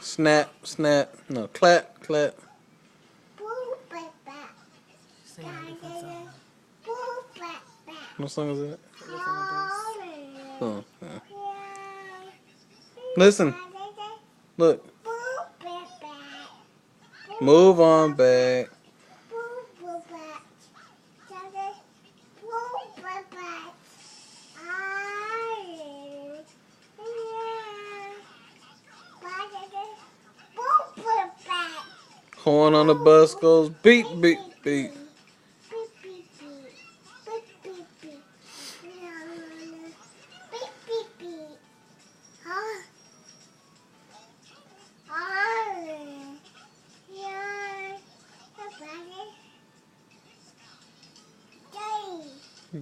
Snap, snap. No, clap, clap. Sing a different song. What song is that? Forget some of this. Oh, yeah. Listen. Look. Move on back. Horn on the bus goes beep, beep, beep.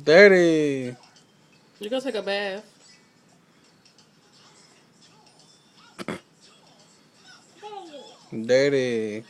Dirty. You go take a bath. Dirty.